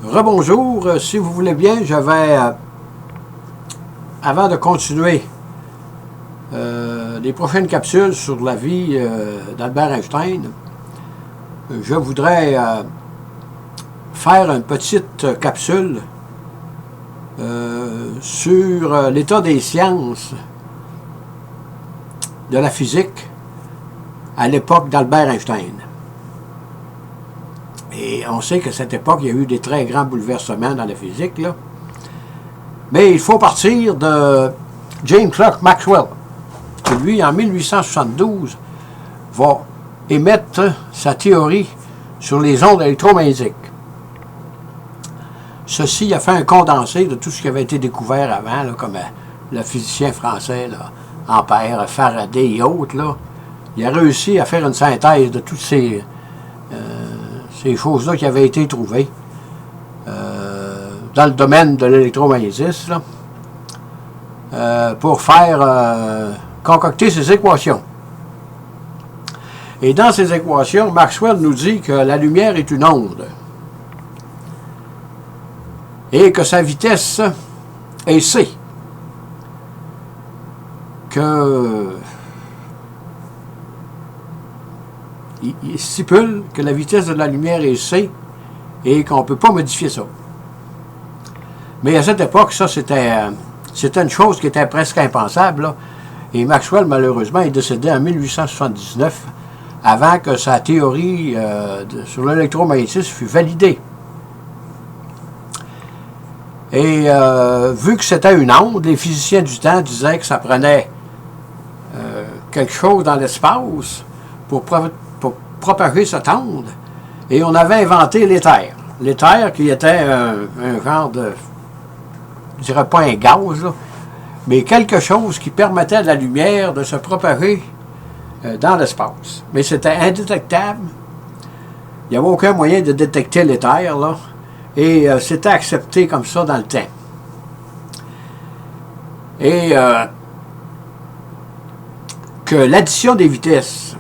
Rebonjour, si vous voulez bien, je vais, avant de continuer les prochaines capsules sur la vie d'Albert Einstein, je voudrais faire une petite capsule sur l'état des sciences de la physique à l'époque d'Albert Einstein. Et on sait qu'à cette époque, il y a eu des très grands bouleversements dans la physique, là. Mais il faut partir de James Clerk Maxwell, qui lui, en 1872, va émettre sa théorie sur les ondes électromagnétiques. Ceci a fait un condensé de tout ce qui avait été découvert avant, là, comme le physicien français, là, Ampère, Faraday et autres, là. Il a réussi à faire une synthèse de toutes ces choses-là qui avaient été trouvées dans le domaine de l'électromagnétisme pour faire concocter ces équations. Et dans ces équations, Maxwell nous dit que la lumière est une onde et que sa vitesse est c. Il stipule que la vitesse de la lumière est c et qu'on ne peut pas modifier ça. Mais à cette époque, ça, c'était une chose qui était presque impensable, là. Et Maxwell, malheureusement, est décédé en 1879, avant que sa théorie sur l'électromagnétisme fût validée. Et vu que c'était une onde, les physiciens du temps disaient que ça prenait quelque chose dans l'espace pour propager cette onde. Et on avait inventé l'éther. L'éther qui était un genre de, je dirais pas un gaz, là, mais quelque chose qui permettait à la lumière de se propager dans l'espace. Mais c'était indétectable. Il n'y avait aucun moyen de détecter l'éther, là. Et c'était accepté comme ça dans le temps. Et que l'addition des vitesses,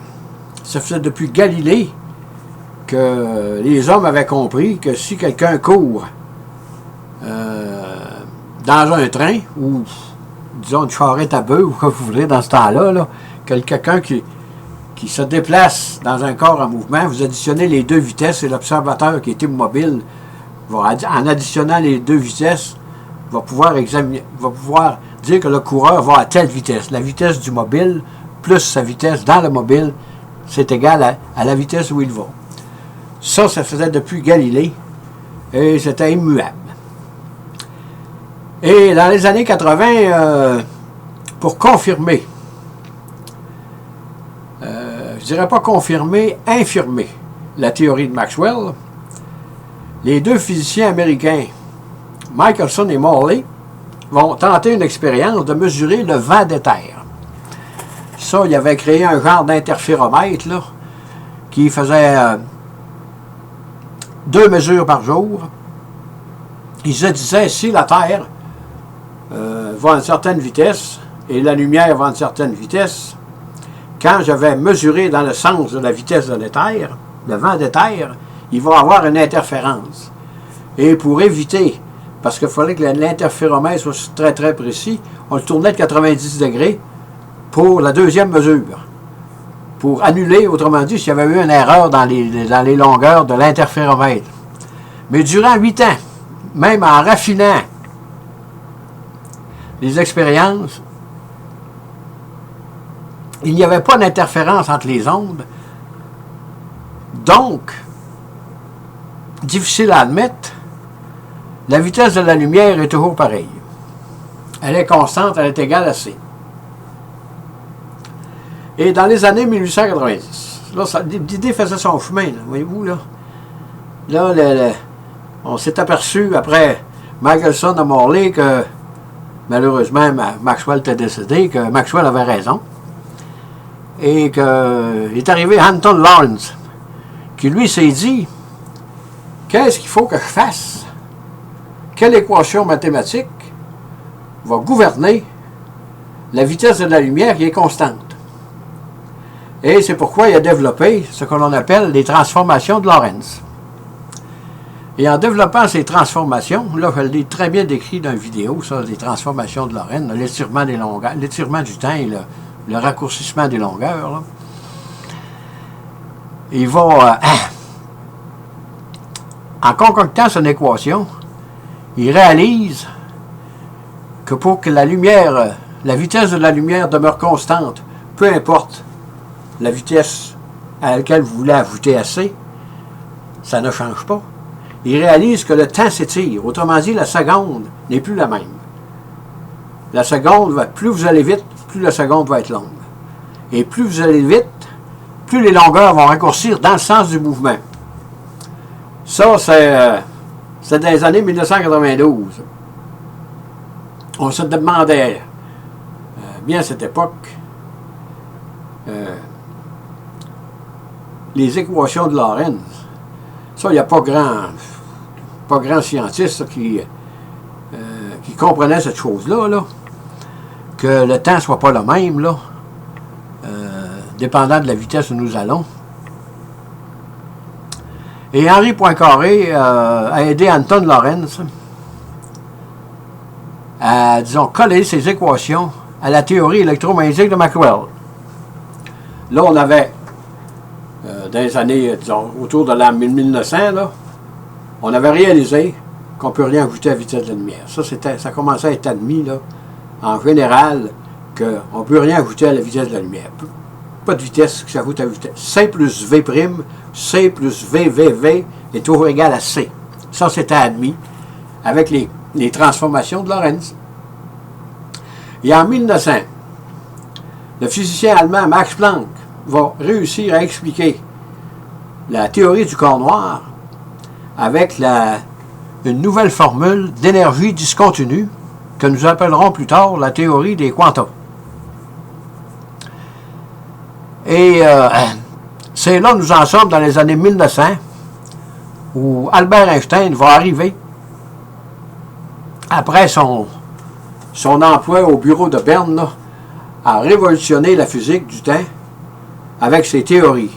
ça faisait depuis Galilée que les hommes avaient compris que si quelqu'un court dans un train, ou disons une charrette à bœuf, ou quoi vous voulez dans ce temps-là, là, quelqu'un qui se déplace dans un corps en mouvement, vous additionnez les deux vitesses et l'observateur qui est immobile, en additionnant les deux vitesses, va pouvoir dire que le coureur va à telle vitesse. La vitesse du mobile plus sa vitesse dans le mobile, c'est égal à la vitesse où il va. Ça faisait depuis Galilée et c'était immuable. Et dans les années 80, pour confirmer, je dirais pas confirmer, infirmer la théorie de Maxwell, les deux physiciens américains, Michelson et Morley, vont tenter une expérience de mesurer le vent d'éther. Ça, il avait créé un genre d'interféromètre là, qui faisait 2 mesures par jour. Ils se disaient, si la Terre va à une certaine vitesse et la lumière va à une certaine vitesse, quand je vais mesurer dans le sens de la vitesse de l'éther, le vent d'éther, il va avoir une interférence. Et pour éviter, parce qu'il fallait que l'interféromètre soit très très précis, on le tournait de 90 degrés pour la deuxième mesure. Pour annuler, autrement dit, s'il y avait eu une erreur dans les longueurs de l'interféromètre. Mais durant 8 ans, même en raffinant les expériences, il n'y avait pas d'interférence entre les ondes. Donc, difficile à admettre, la vitesse de la lumière est toujours pareille. Elle est constante, elle est égale à c. Et dans les années 1890, là, l'idée faisait son chemin, voyez-vous, là. Là, on s'est aperçu, après Michelson et Morley, que malheureusement, Maxwell était décédé, que Maxwell avait raison. Et qu'il est arrivé Hampton Lawrence, qui lui s'est dit, qu'est-ce qu'il faut que je fasse? Quelle équation mathématique va gouverner la vitesse de la lumière qui est constante? Et c'est pourquoi il a développé ce que l'on appelle les transformations de Lorentz. Et en développant ces transformations, là, je l'ai très bien décrit dans une vidéo, ça, les transformations de Lorentz, l'étirement des longueurs, l'étirement du temps et le raccourcissement des longueurs, là. Il va, en concoctant son équation, il réalise que pour que la lumière, la vitesse de la lumière demeure constante, peu importe la vitesse à laquelle vous voulez ajouter assez, ça ne change pas. Il réalise que le temps s'étire. Autrement dit, la seconde n'est plus la même. La seconde, plus vous allez vite, plus la seconde va être longue. Et plus vous allez vite, plus les longueurs vont raccourcir dans le sens du mouvement. Ça, c'est dans les années 1992. On se demandait, bien à cette époque, les équations de Lorentz. Ça, il n'y a pas grand scientiste là, qui comprenait cette chose-là, là, que le temps ne soit pas le même, là, dépendant de la vitesse où nous allons. Et Henri Poincaré a aidé Anton Lorentz à, disons, coller ces équations à la théorie électromagnétique de Maxwell. Là, on avait, dans les années, disons, autour de l'an 1900, là, on avait réalisé qu'on ne peut rien ajouter à la vitesse de la lumière. Ça commençait à être admis, là, en général, qu'on ne peut rien ajouter à la vitesse de la lumière. Pas de vitesse qui s'ajoute à la vitesse. C plus V', C plus VVV est toujours égal à C. Ça, c'était admis avec les transformations de Lorentz. Et en 1900, le physicien allemand Max Planck va réussir à expliquer la théorie du corps noir avec une nouvelle formule d'énergie discontinue que nous appellerons plus tard la théorie des quanta. Et c'est là que nous en sommes dans les années 1900 où Albert Einstein va arriver après son emploi au bureau de Berne là, à révolutionner la physique du temps avec ses théories.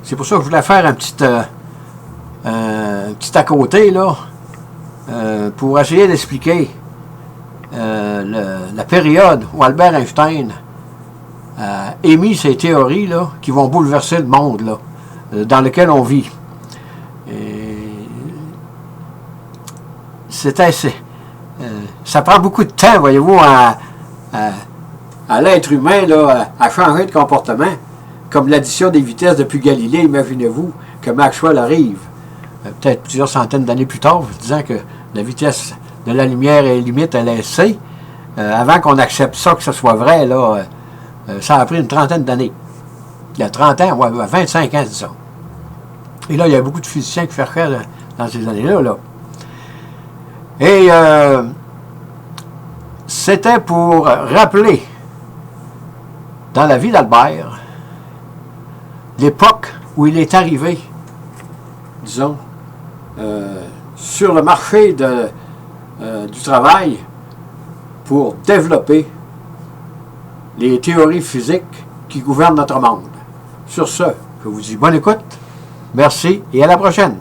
C'est pour ça que je voulais faire un petit à côté là, pour essayer d'expliquer la période où Albert Einstein a émis ces théories là, qui vont bouleverser le monde là, dans lequel on vit. Ça prend beaucoup de temps, voyez-vous, à l'être humain là, à changer de comportement. Comme l'addition des vitesses depuis Galilée, imaginez-vous que Maxwell arrive, peut-être plusieurs centaines d'années plus tard, disant que la vitesse de la lumière est limite à l'essai. Avant qu'on accepte ça, que ce soit vrai, là, ça a pris une trentaine d'années. Il y a 30 ans, ouais, 25 ans, disons. Et là, il y a beaucoup de physiciens qui cherchaient dans ces années-là. Là. Et c'était pour rappeler dans la vie d'Albert l'époque où il est arrivé, disons, sur le marché du travail pour développer les théories physiques qui gouvernent notre monde. Sur ce, je vous dis bonne écoute, merci et à la prochaine.